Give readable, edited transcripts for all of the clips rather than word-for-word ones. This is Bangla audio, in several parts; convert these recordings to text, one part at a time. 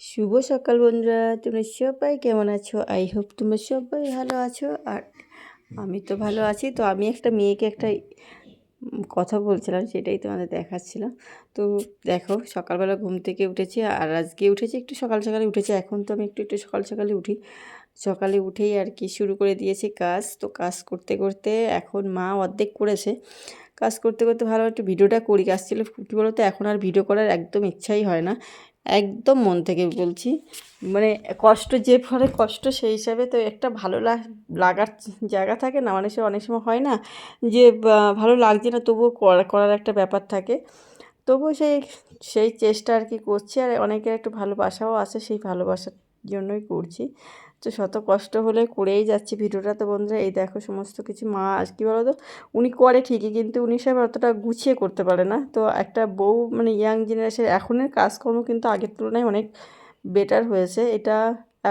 শুভ সকাল বন্ধুরা, তোমরা সবাই কেমন আছো? আই হোপ তোমরা সবাই ভালো আছো। আর আমি তো ভালো আছি। তো আমি একটা মেয়েকে একটা কথা বলছিলাম, সেটাই তোমাদের দেখাচ্ছিলাম। তো দেখো, সকালবেলা ঘুম থেকে উঠেছি, আর আজকে উঠেছি একটু সকাল সকালে উঠেছি। এখন তো আমি একটু একটু সকাল সকালে উঠি। সকালে উঠেই আর কি শুরু করে দিয়েছি কাজ। তো কাজ করতে করতে এখন মা অর্ধেক করেছে। কাজ করতে করতে ভালো একটু ভিডিওটা করি। কাজ ছিল কী বলো তো, এখন আর ভিডিও করার একদম ইচ্ছাই হয় না। একদম মন থেকে বলছি, মানে কষ্ট যে ফলে কষ্ট, সেই হিসাবে তো একটা ভালো লাগার জায়গা থাকে না, মানে সে অনেক সময় হয় না যে ভালো লাগছে না, তবুও করার একটা ব্যাপার থাকে। তবুও সেই সেই চেষ্টা আর কি করছি। আর অনেকের একটু ভালোবাসাও আছে, সেই ভালোবাসার জন্যই করছি। তো শত কষ্ট হলে করেই যাচ্ছি ভিডিওটা। তো বন্ধুরা, এই দেখো সমস্ত কিছু মা কী বলো তো, উনি করে ঠিকই, কিন্তু উনি সব অতটা গুছিয়ে করতে পারে না। তো একটা বউ মানে ইয়াং জেনারেশন এখনের কাজকর্ম কিন্তু আগের তুলনায় অনেক বেটার হয়েছে। এটা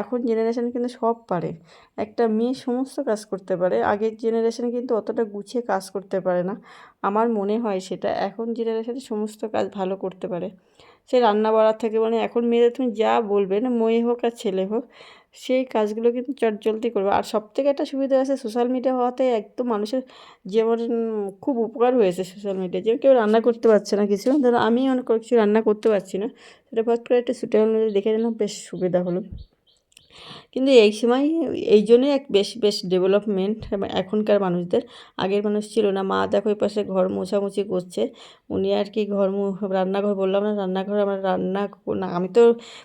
এখন জেনারেশন কিন্তু সব পারে, একটা মেয়ে সমস্ত কাজ করতে পারে। আগের জেনারেশন কিন্তু অতটা গুছিয়ে কাজ করতে পারে না, আমার মনে হয় সেটা। এখন জেনারেশনে সমস্ত কাজ ভালো করতে পারে, সে রান্না বাড়ার থেকে। মানে এখন মেয়েদের তুমি যা বলবে না, মেয়ে হোক আর ছেলে হোক, সেই কাজগুলো কিন্তু চটজলদি করবে। আর সবথেকে একটা সুবিধা আছে সোশ্যাল মিডিয়া হওয়াতে, একদম মানুষের যেমন খুব উপকার হয়েছে সোশ্যাল মিডিয়া। যেমন কেউ রান্না করতে পারছে না কিছু, ধরো আমি অনেক কিছু রান্না করতে পারছি না, সেটা ফট করে একটা সুটেবল মিডিয়া দেখে নিলাম, বেশ সুবিধা হলো। কিন্তু এই সময় এই জন্যই বেশ বেশ ডেভেলপমেন্ট এখনকার মানুষদের। আগের মানুষ ছিল না। মা দেখো ওই পাশে ঘর মোছামুছি করছে, উনি আর কি রান্নাঘর বললাম না, রান্নাঘর আমার রান্না না, আমি তো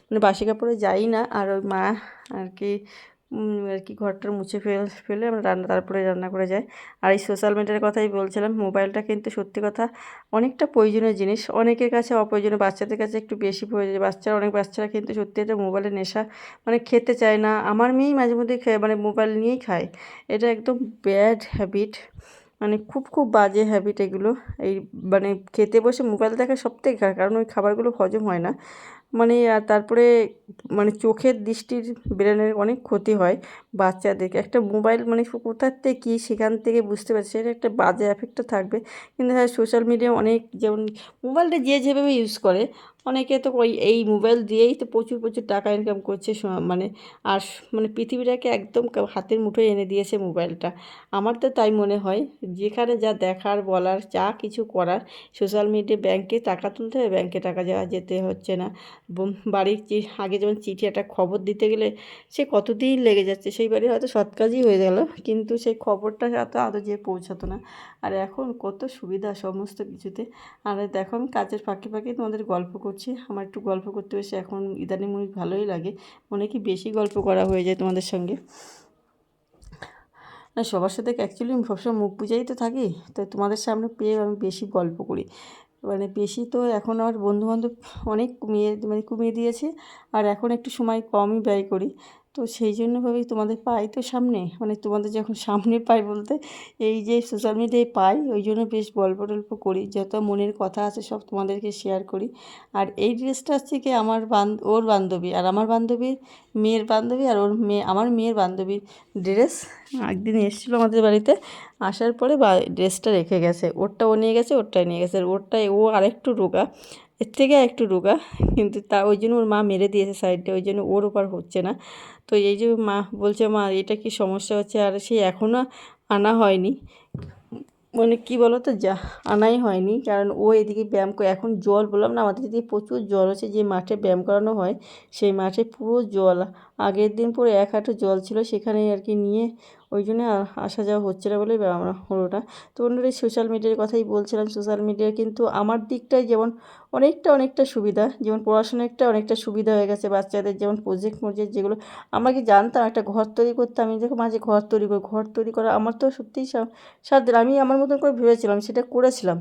মানে বাসি কাপড়ে যাই না। আর ওই মা আর কি ঘরটার মুছে ফেলে আমরা তারপরে রান্না করে যাই। আর এই সোশ্যাল মিডিয়ার কথাই বলছিলাম, মোবাইলটা কিন্তু সত্যি কথা অনেকটা প্রয়োজনীয় জিনিস। অনেকের কাছে অপ্রয়োজনীয়, বাচ্চাদের কাছে একটু বেশি প্রয়োজন। অনেক বাচ্চারা কিন্তু সত্যি এটা মোবাইলের নেশা, মানে খেতে চায় না। আমার মেয়েই মাঝে মধ্যে মানে মোবাইল নিয়েই খায়। এটা একদম ব্যাড হ্যাবিট, মানে খুব খুব বাজে হ্যাবিট এগুলো। এই মানে খেতে বসে মোবাইল দেখা সবথেকে খারাপ, কারণ ওই খাবারগুলো হজম হয় না। মানে আর তারপরে মানে চোখের দৃষ্টির ব্রেনের অনেক ক্ষতি হয় বাচ্চাদেরকে। একটা মোবাইল মানে কোথার থেকে কী, সেখান থেকে বুঝতে পারছি সেটা একটা বাজে এফেক্টও থাকবে। কিন্তু হ্যাঁ, সোশ্যাল মিডিয়া অনেক, যেমন মোবাইলটা যে যেভাবে ইউজ করে, অনেকে তো ওই এই মোবাইল দিয়েই তো প্রচুর প্রচুর টাকা ইনকাম করছে। মানে আর মানে পৃথিবীটাকে একদম হাতের মুঠোয় এনে দিয়েছে মোবাইলটা। আমার তো তাই মনে হয়, যেখানে যা দেখার বলার যা কিছু করার, সোশ্যাল মিডিয়া, ব্যাংকে টাকা তুলতে হবে, ব্যাংকে টাকা যেতে হচ্ছে না। বাড়ির আগে যেমন চিঠি একটা খবর দিতে গেলে সে কতদিন লেগে যাচ্ছে, সেই বাড়ি হয়তো সৎ কাজই হয়ে গেল, কিন্তু সেই খবরটা আদৌ যেয়ে পৌঁছাতো না। আর এখন কত সুবিধা সমস্ত কিছুতে। আর দেখো, আমি কাজের ফাঁকে ফাঁকে তোমাদের গল্প করছি। আমার একটু গল্প করতে বেশি এখন ইদানিং মনে ভালোই লাগে, মনে কি বেশি গল্প করা হয়ে যায় তোমাদের সঙ্গে। না, সবার সাথে অ্যাকচুয়ালি আমি সবসময় মুখ বুঝেই তো থাকি, তো তোমাদের সামনে পেয়ে আমি বেশি গল্প করি। মানে বেশি তো এখন আমার বন্ধুবান্ধব অনেক কমিয়ে দিয়েছে, আর এখন একটু সময় কমই ব্যয় করি। তো সেই জন্য ভাবেই তোমাদের পাই তো সামনে, মানে তোমাদের যখন সামনে পাই বলতে, এই যে সোশ্যাল মিডিয়ায় পাই, ওই জন্য বেশ গল্প টল্প করি, যত মনের কথা আছে সব তোমাদেরকে শেয়ার করি। আর এই ড্রেসটা হচ্ছে কি আমার ওর বান্ধবী, আর আমার বান্ধবীর মেয়ের বান্ধবী, আর ওর মেয়ে আমার মেয়ের বান্ধবীর ড্রেস। একদিন এসেছিলো আমাদের বাড়িতে, আসার পরে ড্রেসটা রেখে গেছে, ওরটা ও নিয়ে গেছে, ওরটাই নিয়ে গেছে। আর ওরটাই ও আরেকটু রোগা, এর থেকে একটু রোগা, কিন্তু ওই জন্য ওর মা মেরে দিয়েছে সাইডে, ওই জন্য ওর ওপর হচ্ছে না। তো এই যে মা বলছে, মা এটা কি সমস্যা হচ্ছে, আর সেই এখনও আনা হয়নি। মানে কী বলো তো, যা আনাই হয়নি, কারণ ও এদিকে ব্যায়াম করে। এখন জল বললাম না, আমাদের এদিকে প্রচুর জল হচ্ছে, যে মাঠে ব্যায়াম করানো হয় সেই মাঠে পুরো জল। আগের দিন পুরো এক হাঁটু জল ছিল, সেখানেই আর কি নিয়ে, ওই জন্য আসা যাওয়া হচ্ছে না বলে হলো না। তো অন্যরা সোশ্যাল মিডিয়ার কথাই বলছিলাম। সোশ্যাল মিডিয়া কিন্তু আমার দিকটাই যেমন অনেকটা সুবিধা, যেমন পড়াশোনাটা অনেকটা সুবিধা হয়ে গেছে বাচ্চাদের। যেমন প্রজেক্ট যেগুলো আমরা কি জানতাম, একটা ঘর তৈরি করতে, আমি দেখো মাঝে ঘর তৈরি করা আমার তো সত্যিই সাধ্য। আমি আমার মতন করে ভেবেছিলাম, সেটা করেছিলাম,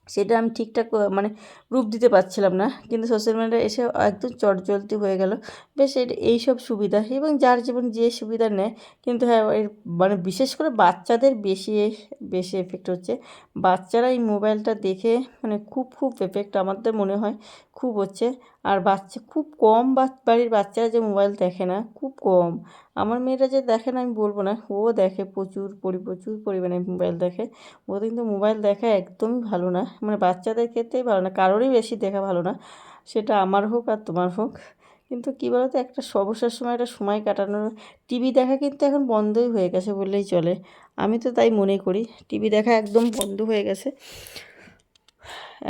সেটা আমি ঠিকঠাক মানে রূপ দিতে পারছিলাম না, কিন্তু সোশ্যাল মিডিয়া এসে একদম চটজলদি হয়ে গেল। বেশ এইসব সুবিধা, এবং যার জীবন যে সুবিধা নেয়। কিন্তু হ্যাঁ, এর মানে বিশেষ করে বাচ্চাদের বেশি বেশি এফেক্ট হচ্ছে। বাচ্চারা এই মোবাইলটা দেখে মানে খুব খুব এফেক্ট আমাদের মনে হয় খুব হচ্ছে। আর বাচ্চা খুব কম, বাড়ির বাচ্চারা যে মোবাইল দেখে না, খুব কম। আমার মেয়েরা যে দেখে না আমি বলবো না, ও দেখে প্রচুর পরিমাণে মোবাইল দেখে। ও কিন্তু মোবাইল দেখা একদমই ভালো না, মানে বাচ্চাদের ক্ষেত্রেই ভালো না, কারোরই বেশি দেখা ভালো না, সেটা আমার হোক আর তোমার হোক। কিন্তু কী বলো তো, একটা অবসর সময় একটা সময় কাটানোর টিভি দেখা কিন্তু এখন বন্ধই হয়ে গেছে বললেই চলে। আমি তো তাই মনে করি, টিভি দেখা একদম বন্ধ হয়ে গেছে।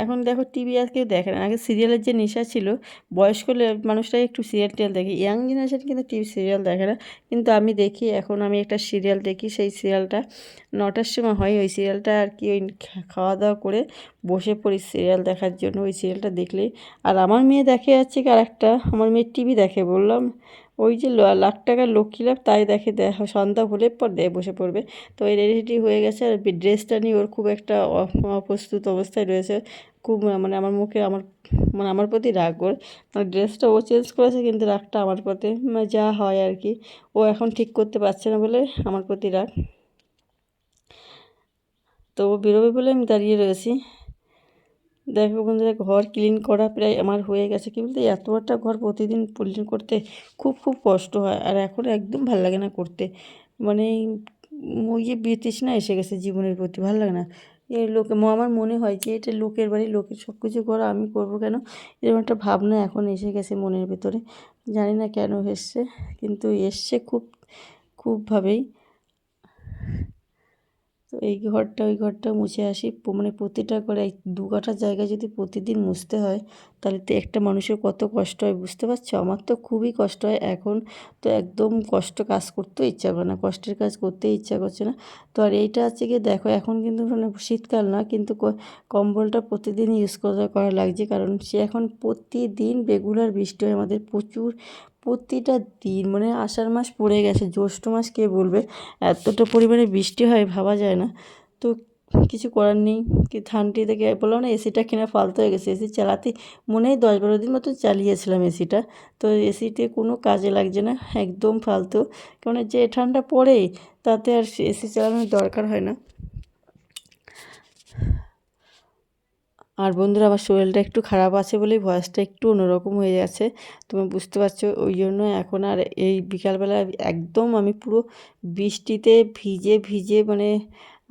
এখন দেখো টিভি আর কেউ দেখে না। আগে সিরিয়ালের যে নেশা ছিল, বয়স্ক মানুষরাই একটু সিরিয়াল টিরিয়াল দেখে, ইয়াং জেনারেশন কিন্তু টিভি সিরিয়াল দেখে না। কিন্তু আমি দেখি, এখন আমি একটা সিরিয়াল দেখি, সেই সিরিয়ালটা 9টার সময় হয়। ওই সিরিয়ালটা আর কি, ওই খাওয়া দাওয়া করে বসে পড়ি সিরিয়াল দেখার জন্য। ওই সিরিয়ালটা দেখলেই, আর আমার মেয়ে দেখে যাচ্ছে কি, আর একটা আমার মেয়ে টিভি দেখে বললাম, ওই যে লাখ টাকার লক্ষ্মী লাভ, তাই দেখে সন্ধ্যা হলে পর বসে পড়বে। তো এই রেডি হয়ে গেছে, আর ড্রেসটা নিয়ে ওর খুব একটা অপ্রস্তুত অবস্থায় রয়েছে। খুব মানে আমার মুখে মানে আমার প্রতি রাগ ওর। মানে ড্রেসটা ও চেঞ্জ করেছে, কিন্তু রাগটা আমার প্রতি, মানে যা হয় আর কি। ও এখন ঠিক করতে পারছে না বলে আমার প্রতি রাগ। তো ও বেরোবে বলে আমি দাঁড়িয়ে রয়েছি। দেখো বন্ধুরা, ঘর ক্লিন করা প্রায় আমার হয়ে গেছে। কী বলতে, এত একটা ঘর প্রতিদিন ক্লিন করতে খুব খুব কষ্ট হয়, আর এখন একদম ভালো লাগে না করতে। মানে ওই যে বিতৃষ্ণা এসে গেছে জীবনের প্রতি, ভালো লাগে না। এই লোকে আমার মনে হয় যে এটা লোকের বাড়ি, লোকের সব কিছু করা, আমি করবো কেন, এরকম একটা ভাবনা এখন এসে গেছে মনের ভেতরে। জানি না কেন এসছে, কিন্তু এসছে খুবভাবেই। তো এই ঘরটা ওই ঘরটা মুছে আসি, মানে প্রতিটা করে 2 কাঠা জায়গা যদি প্রতিদিন মুছতে হয়, তাহলে তো একটা মানুষের কত কষ্ট হয় বুঝতে পারছো। আমার তো খুবই কষ্ট হয় এখন। তো একদম কাজ করতেও ইচ্ছা করে না, কষ্টের কাজ করতে ইচ্ছা করছে না। তো আর এইটা হচ্ছে গিয়ে দেখো, এখন কিন্তু মানে শীতকাল না, কিন্তু কম্বলটা প্রতিদিন ইউজ করা লাগছে, কারণ সে এখন প্রতিদিন রেগুলার বৃষ্টি হয় আমাদের প্রচুর, প্রতিটা দিন। মানে আষাঢ় মাস পড়ে গেছে, জ্যৈষ্ঠ মাস কে বলবে, এতটা পরিমাণে বৃষ্টি হয় ভাবা যায় না। তো কিছু করার নেই। কি ঠান্ডি থেকে বললাম না, এসিটা কিনা ফালতু হয়ে গেছে। এসি চালাতে মনে হয় 10-12 দিন মতো চালিয়েছিলাম এসিটা। তো এসিতে কোনো কাজে লাগছে না, একদম ফালতু। কারণ যে ঠান্ডা পড়ে, তাতে আর এসি চালানোর দরকার হয় না। আর বন্ধুরা, আমার শরীরটা একটু খারাপ আছে বলেই ভয়েসটা একটু অন্যরকম হয়ে যাচ্ছে, তুমি বুঝতে পারছো। ওই জন্য এখন আর এই বিকালবেলা একদম আমি পুরো বৃষ্টিতে ভিজে ভিজে, মানে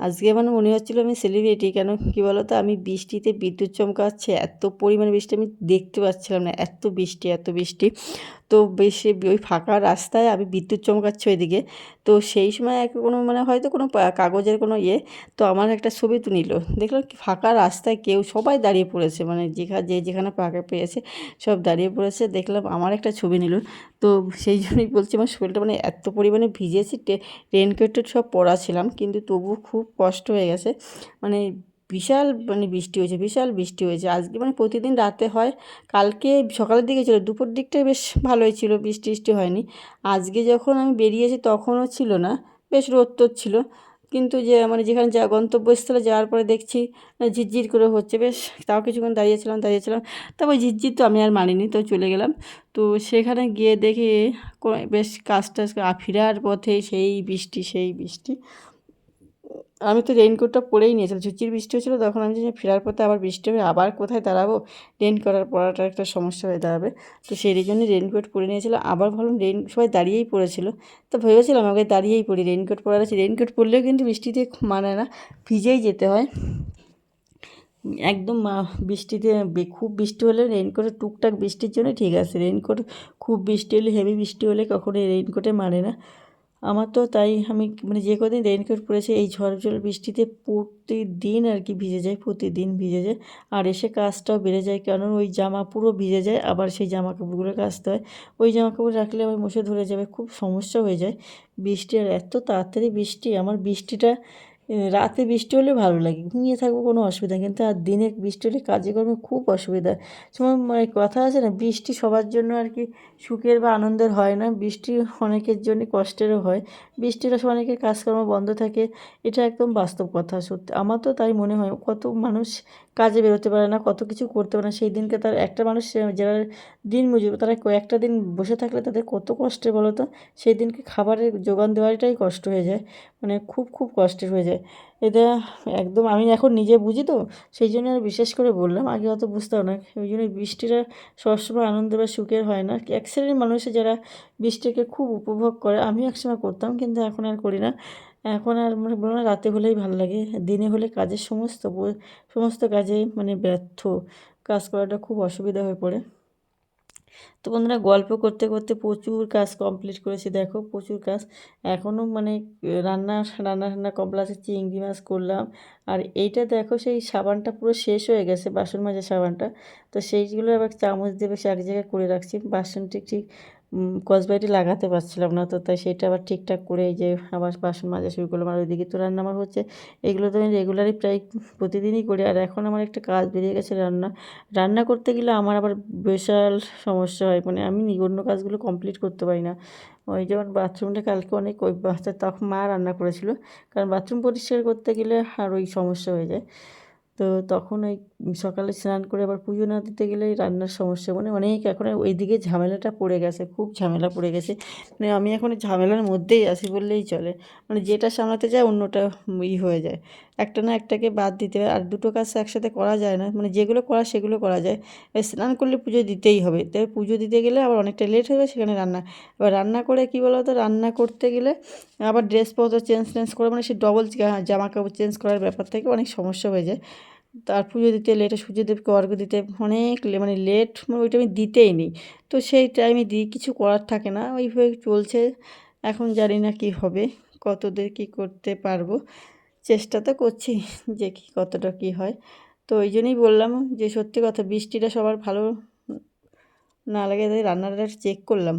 আজকে মানে মনে হচ্ছিলো আমি সেলিব্রিটি। কেন কী বলো তো, আমি বৃষ্টিতে বিদ্যুৎ চমকাচ্ছে, এত পরিমাণে বৃষ্টি আমি দেখতে পাচ্ছিলাম না, এত বৃষ্টি এত বৃষ্টি। তো বেশি ওই ফাঁকা রাস্তায় আমি বিদ্যুৎ চমকাচ্ছে ওইদিকে। তো সেই সময় কোনো মানে হয়তো কোনো কাগজের কোনো ইয়ে, তো আমার একটা ছবি তুলিল, দেখলাম কি ফাঁকা রাস্তায় কেউ সবাই দাঁড়িয়ে পড়েছে, মানে যেখানে ফাঁকা পেয়েছে সব দাঁড়িয়ে পড়েছে। দেখলাম আমার একটা ছবি নিল। তো সেই জন্যই বলছি, আমার শরীরটা মানে এত পরিমাণে ভিজেছি, রেনকোট সব পরা ছিলাম, কিন্তু তবুও খুব কষ্ট হয়ে গেছে। মানে বিশাল মানে বৃষ্টি হয়েছে, বিশাল বৃষ্টি হয়েছে আজকে। মানে প্রতিদিন রাতে হয়, কালকে সকালের দিকে ছিল, দুপুর দিকটায় বেশ ভালোই ছিল, বৃষ্টি হয়নি। আজকে যখন আমি বেরিয়েছি তখনও ছিল না, বেশ রোদ ছিল। কিন্তু যে মানে যেখানে গন্তব্যস্থলে যাওয়ার পরে দেখছি ঝিরঝির করে হচ্ছে বেশ। তাও কিছুক্ষণ দাঁড়িয়েছিলাম। তারপর ঝিরঝির তো আমি আর মানিনি, তো চলে গেলাম। তো সেখানে গিয়ে দেখি বেশ কাজ টাজ ফেরার পথে সেই বৃষ্টি। আমি তো রেইনকোটটা পরেই নিয়েছিলাম, ঝিরঝির বৃষ্টি হচ্ছিলো, তখন আমি যে ফেরার পথে আবার বৃষ্টি হবে, আবার কোথায় দাঁড়াবো, পরাটা একটা সমস্যা হয়ে দাঁড়াবে। তো সেই জন্যই রেইনকোট পরে নিয়েছিলাম। আবার ভাবলাম সবাই দাঁড়িয়েই পড়েছিল, তো ভেবেছিলাম আগে দাঁড়িয়েই পড়ি, রেইনকোট পরা আছে। রেইনকোট পরলেও কিন্তু বৃষ্টিতে মানায় না, ভিজেই যেতে হয় একদম। বৃষ্টিতে খুব বৃষ্টি হলে রেইনকোটে, টুকটাক বৃষ্টির জন্য ঠিক আছে। রেইনকোট খুব বৃষ্টি হলে, হেভি বৃষ্টি হলে কখনো রেইনকোটে মানে না। আমার তো তাই, আমি মানে যে কদিন রেইনকোট পরেছি, এই ঝড় বৃষ্টিতে প্রতিদিন আর কি ভিজে যায়, প্রতিদিন ভিজে যায়। আর এসে কাজটাও বেড়ে যায়, কারণ ওই জামা পুরো ভিজে যায়, আবার সেই জামা কাপড়গুলো কাচতে হয়। ওই জামা কাপড় রাখলে আবার মুছে ধরে যাবে, খুব সমস্যা হয়ে যায়। বৃষ্টি, আর এত তাড়াতাড়ি বৃষ্টি, আমার বৃষ্টিটা রাতে বৃষ্টি হলে ভালো লাগে, ঘুমিয়ে থাকবো কোনো অসুবিধা, কিন্তু আর দিনে বৃষ্টি হলে কাজে কর্মে খুব অসুবিধা। সময় মানে কথা আছে না, বৃষ্টি সবার জন্য আর কি সুখের বা আনন্দের হয় না, বৃষ্টি অনেকের জন্য কষ্টেরও হয়। বৃষ্টির সময় অনেকের কাজকর্ম বন্ধ থাকে, এটা একদম বাস্তব কথা, সত্যি। আমার তো তাই মনে হয়, কত মানুষ কাজে বেরোতে পারে না, কত কিছু করতে পারে না, সেই দিনকে তার একটা মানুষ যারা দিন মজুর, তারা কয়েকটা দিন বসে থাকলে তাদের কত কষ্টের বলো তো। সেই দিনকে খাবারের জোগান দেওয়াটাই কষ্ট হয়ে যায়, মানে খুব খুব কষ্টের হয়ে যায় এটা। একদম আমি এখন নিজে বুঝি তো, সেই জন্য আর বিশেষ করে বললাম, আগে অত বুঝতাম না। ওই জন্য বৃষ্টিটা সবসময় আনন্দ বা সুখের হয় না। এক শ্রেণীর মানুষে যারা বৃষ্টিকে খুব উপভোগ করে, আমিও একসময় করতাম, কিন্তু এখন আর করি না। এখন আর মানে বলো না, রাতে হলেই ভালো লাগে, দিনে হলে কাজের সমস্ত কাজে মানে ব্যর্থ, কাজ করাটা খুব অসুবিধা হয়ে পড়ে। তো বন্ধুরা গল্প করতে করতে প্রচুর কাজ কমপ্লিট করেছি, দেখো প্রচুর কাজ এখনও মানে রান্না রান্না রান্না কমপ্লিট আছে। চিংড়ি মাছ করলাম, আর এইটা দেখো সেই সাবানটা পুরো শেষ হয়ে গেছে, বাসন মাজার সাবানটা। তো সেইগুলো আবার চামচ দিয়ে বেশ এক জায়গায় করে রাখছি। বাসন ঠিক ঠিক কসবাইটি লাগাতে পারছিলাম না, তো তাই সেটা আবার ঠিকঠাক করে এই যে আবার বাসন মাজা শুরু করলাম। আর ওইদিকে তো রান্না আমার হচ্ছে, এগুলো তো আমি রেগুলারই প্রায় প্রতিদিনই করি। আর এখন আমার একটা কাজ বেরিয়ে গেছে, রান্না রান্না করতে গেলে আমার আবার বিশাল সমস্যা হয়, মানে আমি অন্য কাজগুলো কমপ্লিট করতে পারি না। ওই যেমন বাথরুমটা কালকে অনেক ওই বাচ্চা তখন মা রান্না করেছিল, কারণ বাথরুম পরিষ্কার করতে গেলে আর ওই সমস্যা হয়ে যায়। তো তখন ওই সকালে স্নান করে আবার পুজো না দিতে গেলেই রান্নার সমস্যা, মানে অনেক এখন ওইদিকে ঝামেলাটা পড়ে গেছে, খুব ঝামেলা পড়ে গেছে। মানে আমি এখন ঝামেলার মধ্যেই আছি বললেই চলে, মানে যেটা সামলাতে যায় অন্যটা হয়ে যায়। একটা না একটাকে বাদ দিতে হয়, আর দুটো কাজ একসাথে করা যায় না, মানে যেগুলো করা সেগুলো করা যায়। স্নান করলে পুজো দিতেই হবে, তাই পুজো দিতে গেলে আবার অনেকটা লেট হয়ে যায়, সেখানে রান্না। এবার রান্না করে কী বলো তো, রান্না করতে গেলে আবার ড্রেসপত্র চেঞ্জ করে, মানে সে ডবল জামা কাপড় চেঞ্জ করার ব্যাপার থেকে অনেক সমস্যা হয়ে যায়। তার পুজো দিতে লেটে, সূর্যদেবকে অর্ঘ্য দিতে অনেক মানে লেট, মানে ওইটা আমি দিতেই নিই। তো সেই টাইমে দিই, কিছু করার থাকে না, ওইভাবে চলছে। এখন জানি না কি হবে, কতদূর কী করতে পারবো, চেষ্টা তো করছি যে কি কতটা কী হয়। তো ওই জন্যই বললাম যে সত্যি কথা, বৃষ্টিটা সবার ভালো না লাগে, তাই রান্নাটা চেক করলাম।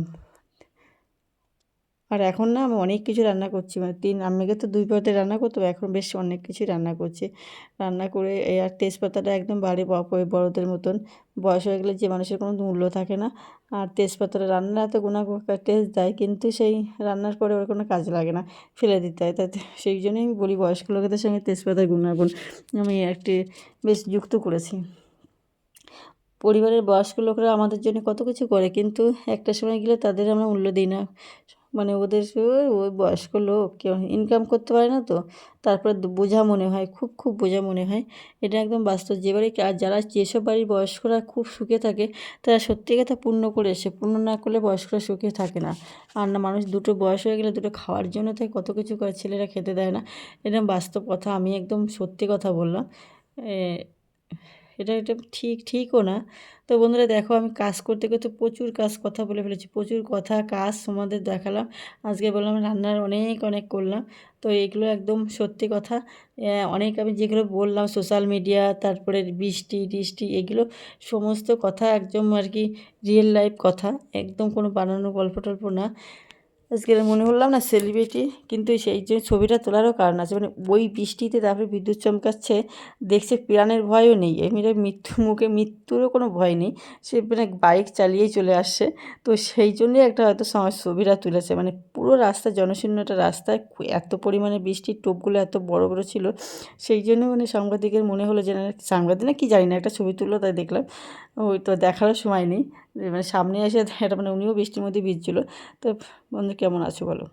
আর এখন না আমি অনেক কিছু রান্না করছি, মানে আমি আগে তো 2 পদে রান্না করতাম, এখন বেশ অনেক কিছুই রান্না করছি। রান্না করে এই আর তেজপাতাটা একদম বাড়ি বড়দের মতন, বয়স হয়ে গেলে যে মানুষের কোনো মূল্য থাকে না। আর তেজপাতাটা রান্না এত টেস্ট দেয়, কিন্তু সেই রান্নার পরে ওর কোনো কাজে লাগে না, ফেলে দিতে হয়। তাতে সেই জন্যই আমি বলি বয়স্ক লোকেদের সঙ্গে তেজপাতার গুণাগুণ আমি একটি বেশ যুক্ত করেছি। পরিবারের বয়স্ক লোকরা আমাদের জন্য কত কিছু করে, কিন্তু একটা সময় গেলে তাদের আমরা মূল্য দিই না। মানে ওদের ওই বয়স্ক লোক কেউ ইনকাম করতে পারে না, তো তারপরে বোঝা মনে হয়, খুব খুব বোঝা মনে হয়। এটা একদম বাস্তব। যে বাড়ি আর যারা যেসব বাড়ির বয়স্করা খুব সুখে থাকে, তারা সত্যি কথা পূর্ণ করে এসে, পূর্ণ না করলে বয়স্করা সুখে থাকে না। আর না, মানুষ দুটো বয়স হয়ে গেলে দুটো খাওয়ার জন্য তাই কত কিছু করে, ছেলেরা খেতে দেয় না। এটা বাস্তব কথা, আমি একদম সত্যি কথা বললাম। এটা এটা ঠিকও না। তো বন্ধুরা দেখো, আমি কাজ করতে করতে প্রচুর কথা বলে ফেলেছি, প্রচুর কথা কাজ তোমাদের দেখালাম। আজকে বললাম রান্নার অনেক অনেক করলাম। তো এগুলো একদম সত্যি কথা। অনেক আমি যেগুলো বললাম সোশ্যাল মিডিয়া, তারপরে বৃষ্টি টিষ্টি, এগুলো সমস্ত কথা একদম আর কি রিয়েল লাইফ কথা, একদম কোনো বানানো গল্প টল্প না। আজকে মনে হলাম না সেলিব্রিটি, কিন্তু সেই যে ছবিটা তোলারও কারণ আছে, মানে ওই বৃষ্টিতে তারপরে বিদ্যুৎ চমকাচ্ছে, দেখছে প্রাণের ভয়ও নেই, এমনি মৃত্যুরও কোনো ভয় নেই, সে মানে বাইক চালিয়েই চলে আসছে। তো সেই জন্যই একটা হয়তো ছবিটা তুলেছে, মানে পুরো রাস্তা জনশূন্য একটা রাস্তায় এত পরিমাণে বৃষ্টির টোপগুলো এত বড় বড় ছিল, সেই জন্য মানে সাংবাদিকের মনে হলো যে না, সাংবাদিক না কি জানি না, একটা ছবি তুললো তাই দেখলাম। ওই তো দেখারও সময় নেই, মানে সামনে এসে এটা মানে উনিও বৃষ্টির মধ্যে ভিজছিল। তো বন্ধু কেমন আছো বলো?